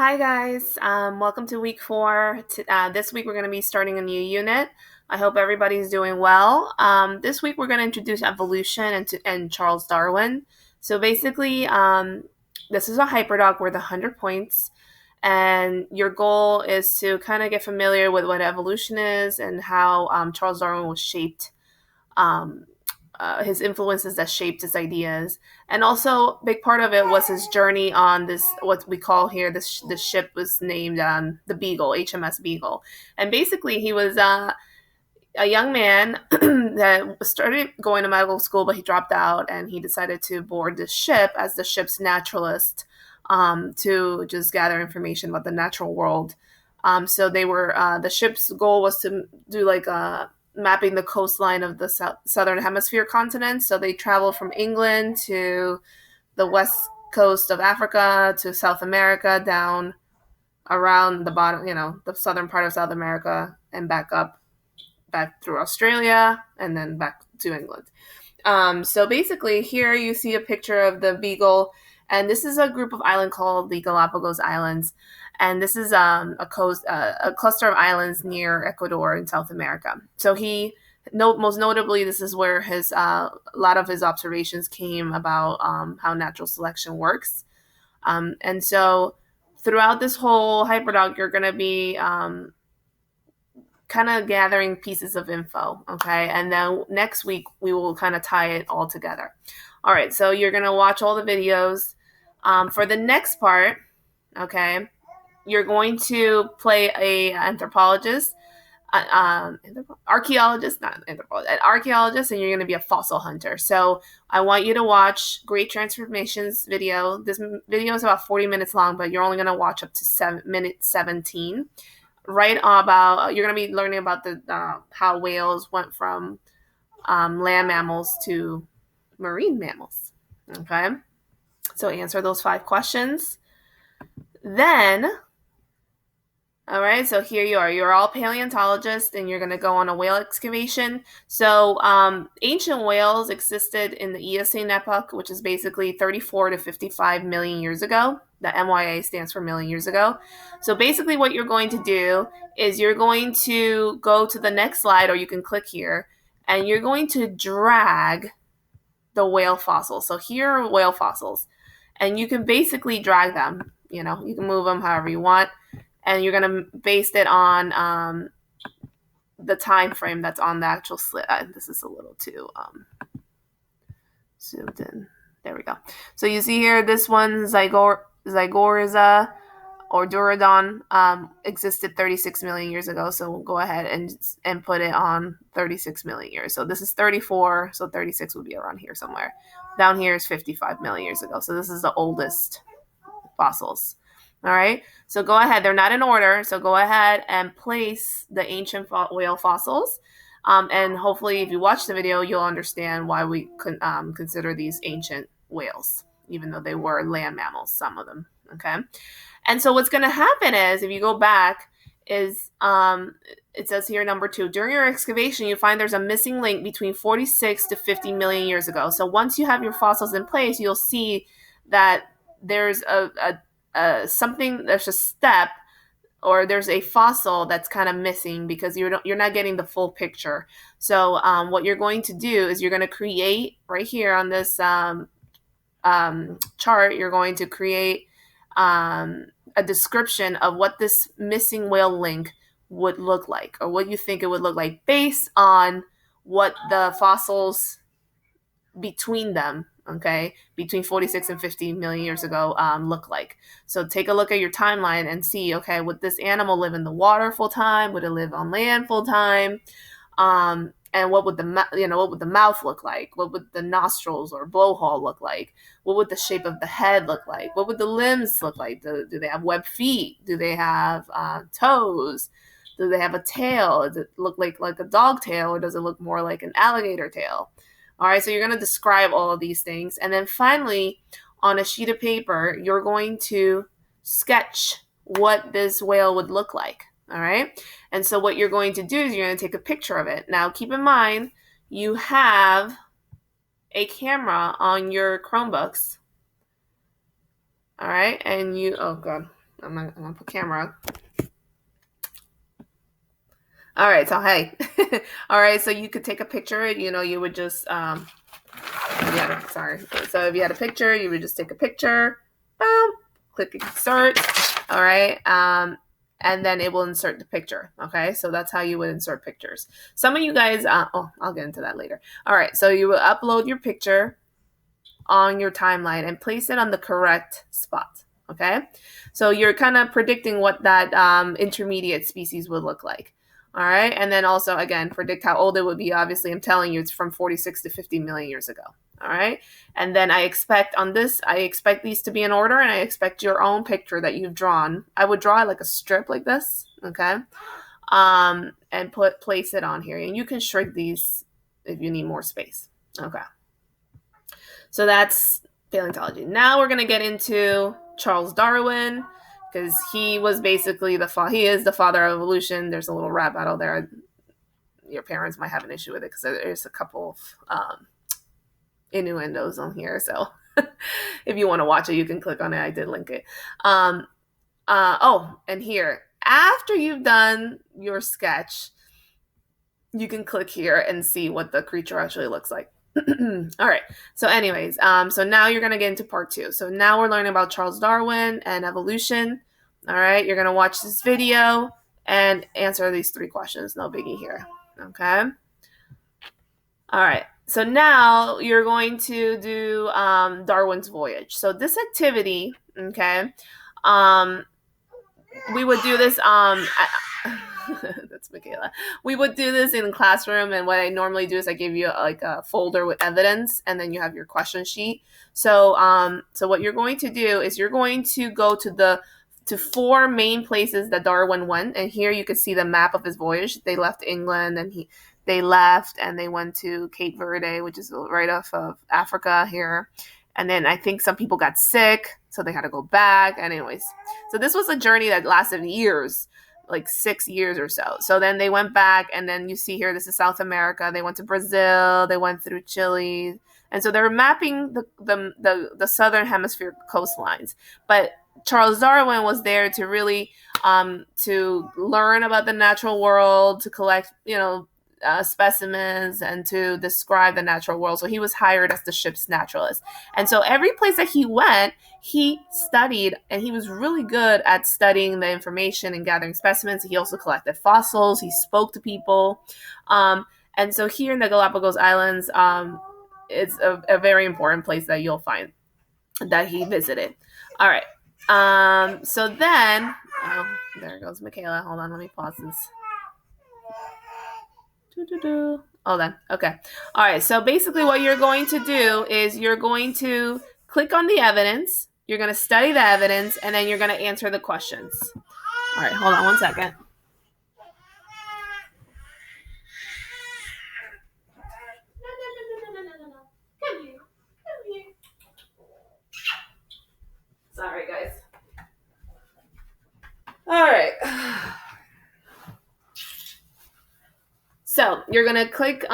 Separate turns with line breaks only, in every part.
Hi guys, welcome to week 4. This week we're going to be starting a new unit. I hope everybody's doing well. This week we're going to introduce evolution and Charles Darwin. So basically, this is a hyperdoc worth 100 points, and your goal is to kind of get familiar with what evolution is and how Charles Darwin was shaped. Um, his influences that shaped his ideas, and also a big part of it was his journey on this what we call here this ship was named the Beagle, HMS Beagle, and basically he was a young man that started going to medical school, but he dropped out and he decided to board this ship as the ship's naturalist, to just gather information about the natural world. So they were the ship's goal was to do like a mapping the coastline of the southern hemisphere continent. So they traveled from England to the west coast of Africa to South America, down around the bottom, the southern part of South America, and back through Australia, and then back to England. So basically, here you see a picture of the Beagle, and this is a group of islands called the Galapagos Islands, and this is a cluster of islands near Ecuador in South America. So most notably, this is where a lot of his observations came about how natural selection works, and so throughout this whole hyperdoc, you're going to be kind of gathering pieces of info, okay? And then next week, we will kind of tie it all together. All right, so you're going to watch all the videos. For the next part, okay, you're going to play a anthropologist, archaeologist, not anthropologist, an archaeologist, and you're going to be a fossil hunter. So I want you to watch Great Transformations video. This video is about 40 minutes long, but you're only going to watch up to minute 17. Right about you're going to be learning about the how whales went from land mammals to marine mammals. Okay, so answer those 5 questions. Then, all right, so here you are. You're all paleontologists, and you're going to go on a whale excavation. So ancient whales existed in the Eocene epoch, which is basically 34 to 55 million years ago. The MYA stands for million years ago. So basically what you're going to do is you're going to go to the next slide, or you can click here, and you're going to drag the whale fossils. So here are whale fossils, and you can basically drag them. You can move them however you want, and you're going to base it on the time frame that's on the actual slit. This is a little too zoomed in. There we go. So you see here, this one, Zygoriza or Durodon, existed 36 million years ago. So we'll go ahead and put it on 36 million years. So this is 34, so 36 would be around here somewhere. Down here is 55 million years ago. So this is the oldest fossils. All right, so go ahead. They're not in order, so go ahead and place the ancient whale fossils. And hopefully, if you watch the video, you'll understand why we consider these ancient whales, even though they were land mammals, some of them. Okay, and so what's going to happen is, if you go back, is it says here number 2. During your excavation, you find there's a missing link between 46 to 50 million years ago. So once you have your fossils in place, you'll see that there's there's a step, or there's a fossil that's kind of missing because you're not getting the full picture. So what you're going to do is you're going to create right here on this chart, you're going to create a description of what this missing whale link would look like, or what you think it would look like based on what the fossils between them, okay, between 46 and 50 million years ago look like. So take a look at your timeline and see, okay, would this animal live in the water full time? Would it live on land full time? And what would the mouth look like? What would the nostrils or blowhole look like? What would the shape of the head look like? What would the limbs look like? Do they have webbed feet? Do they have toes? Do they have a tail? Does it look like a dog tail, or does it look more like an alligator tail? All right, so you're going to describe all of these things. And then finally, on a sheet of paper, you're going to sketch what this whale would look like. All right, and so what you're going to do is you're going to take a picture of it. Now, keep in mind, you have a camera on your Chromebooks. All right, and oh God, I'm gonna put camera. All right, so hey, all right, so you could take a picture. You would just sorry. So if you had a picture, you would just take a picture, boom, click insert. All right, and then it will insert the picture. Okay, so that's how you would insert pictures. Some of you guys, I'll get into that later. All right, so you will upload your picture on your timeline and place it on the correct spot. Okay, so you're kind of predicting what that intermediate species would look like. All right, and then also again predict how old it would be. Obviously, I'm telling you it's from 46 to 50 million years ago. All right, and then I expect these to be in order, and I expect your own picture that you've drawn. I would draw like a strip like this, okay, and place it on here, and you can shrink these if you need more space. Okay. So that's paleontology. Now we're going to get into Charles Darwin, because he was basically he is the father of evolution. There's a little rap battle there. Your parents might have an issue with it because there's a couple of innuendos on here. So if you want to watch it, you can click on it. I did link it. And here, after you've done your sketch, you can click here and see what the creature actually looks like. All right. So anyways, so now you're going to get into part 2. So now we're learning about Charles Darwin and evolution. All right. You're going to watch this video and answer these 3 questions. No biggie here. Okay. All right. So now you're going to do Darwin's voyage. So this activity, okay, we would do this that's Michaela. We would do this in classroom, and what I normally do is I give you like a folder with evidence, and then you have your question sheet. So what you're going to do is you're going to go to 4 main places that Darwin went, and here you can see the map of his voyage. They left England, and they left and they went to Cape Verde, which is right off of Africa here. And then I think some people got sick, so they had to go back. Anyways, so this was a journey that lasted years, like 6 years or so. So then they went back, and then you see here, this is South America. They went to Brazil. They went through Chile. And so they were mapping the southern hemisphere coastlines. But Charles Darwin was there to really to learn about the natural world, to collect, specimens, and to describe the natural world. So he was hired as the ship's naturalist. And so every place that he went, he studied, and he was really good at studying the information and gathering specimens. He also collected fossils. He spoke to people. And so here in the Galapagos Islands, it's a very important place that you'll find that he visited. All right. So then, there goes Michaela. Hold on, let me pause this. Oh, then. Okay. All right. So basically what you're going to do is you're going to click on the evidence. You're going to study the evidence, and then you're going to answer the questions. All right. Hold on one second. No. Come here. Sorry, guys. All right. So you're going to click,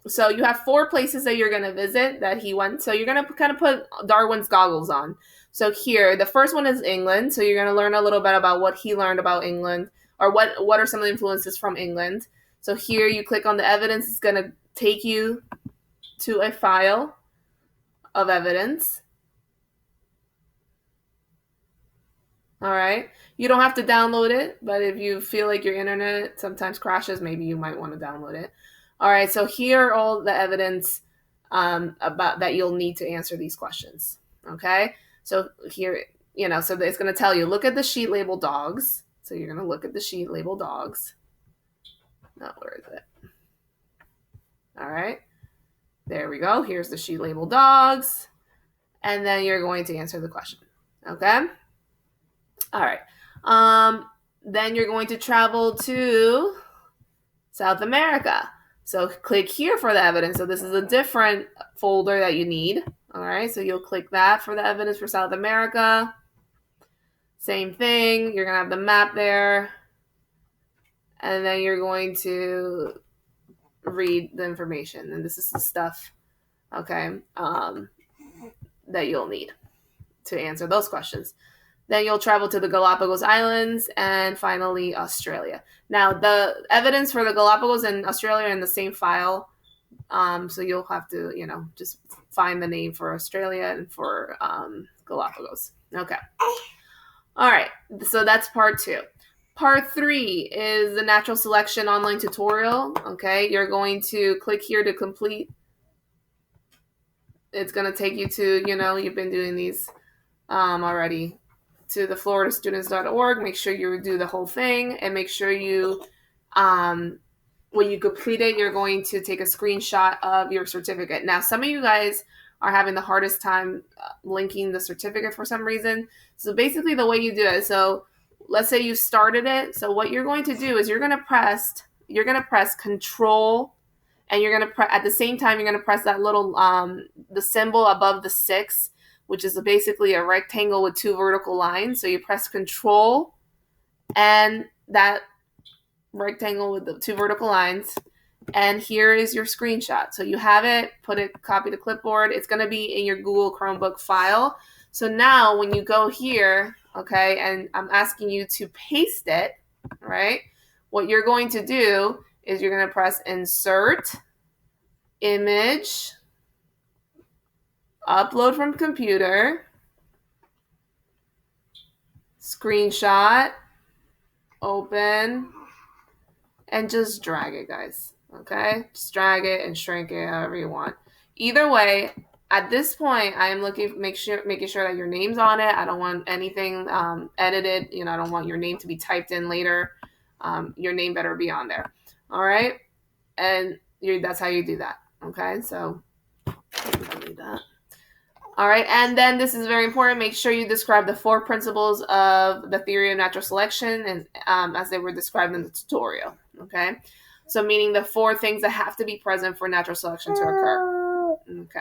so you have 4 places that you're going to visit that he went. So you're going to kind of put Darwin's goggles on. So here, the first one is England. So you're going to learn a little bit about what he learned about England, or what are some of the influences from England. So here you click on the evidence. It's going to take you to a file of evidence. All right. You don't have to download it, but if you feel like your internet sometimes crashes, maybe you might want to download it. All right. So here are all the evidence about that you'll need to answer these questions. Okay. So here, so it's going to tell you, look at the sheet labeled dogs. So you're going to look at the sheet labeled dogs. No, where is it? All right. There we go. Here's the sheet labeled dogs. And then you're going to answer the question. Okay. All right. Then you're going to travel to South America. So click here for the evidence. So this is a different folder that you need. All right. So you'll click that for the evidence for South America. Same thing. You're going to have the map there. And then you're going to read the information. And this is the stuff, okay, that you'll need to answer those questions. Then you'll travel to the Galapagos Islands, and finally Australia. Now, the evidence for the Galapagos and Australia are in the same file, so you'll have to, just find the name for Australia and for Galapagos. Okay. All right. So that's part 2. Part 3 is the natural selection online tutorial. Okay. You're going to click here to complete. It's going to take you to, you've been doing these already, to the floridastudents.org. Make sure you do the whole thing, and make sure you, when you complete it, you're going to take a screenshot of your certificate. Now, some of you guys are having the hardest time linking the certificate for some reason. So basically the way you do it, so let's say you started it. So what you're going to do is you're going to press Control, and you're going to at the same time, you're going to press that little, the symbol above the 6, which is basically a rectangle with 2 vertical lines. So you press Control and that rectangle with the 2 vertical lines, and here is your screenshot. So you have it, copy to clipboard. It's going to be in your Google Chromebook file. So now when you go here, okay, and I'm asking you to paste it, right? What you're going to do is you're going to press Insert, Image, Upload from Computer, Screenshot, Open, and just drag it, guys. Okay? Just drag it and shrink it however you want. Either way, at this point, I am making sure that your name's on it. I don't want anything edited. I don't want your name to be typed in later. Your name better be on there. All right? And that's how you do that. Okay? So, don't need that. All right, and then this is very important. Make sure you describe the 4 principles of the theory of natural selection, and as they were described in the tutorial. Okay, so meaning the 4 things that have to be present for natural selection to occur. Okay,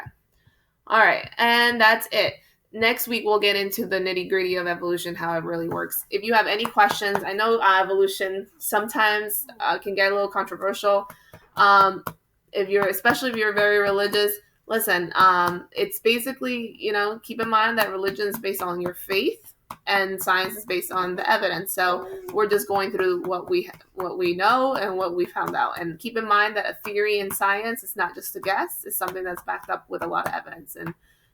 all right, and that's it. Next week we'll get into the nitty-gritty of evolution, how it really works. If you have any questions, I know evolution sometimes can get a little controversial. Especially if you're very religious. Listen, it's basically, keep in mind that religion is based on your faith and science is based on the evidence. So we're just going through what we know and what we found out. And keep in mind that a theory in science is not just a guess. It's something that's backed up with a lot of evidence.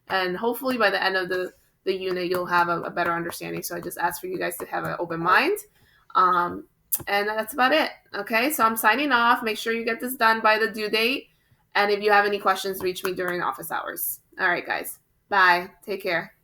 And hopefully by the end of the unit, you'll have a better understanding. So I just ask for you guys to have an open mind. And that's about it. Okay, so I'm signing off. Make sure you get this done by the due date. And if you have any questions, reach me during office hours. All right, guys. Bye. Take care.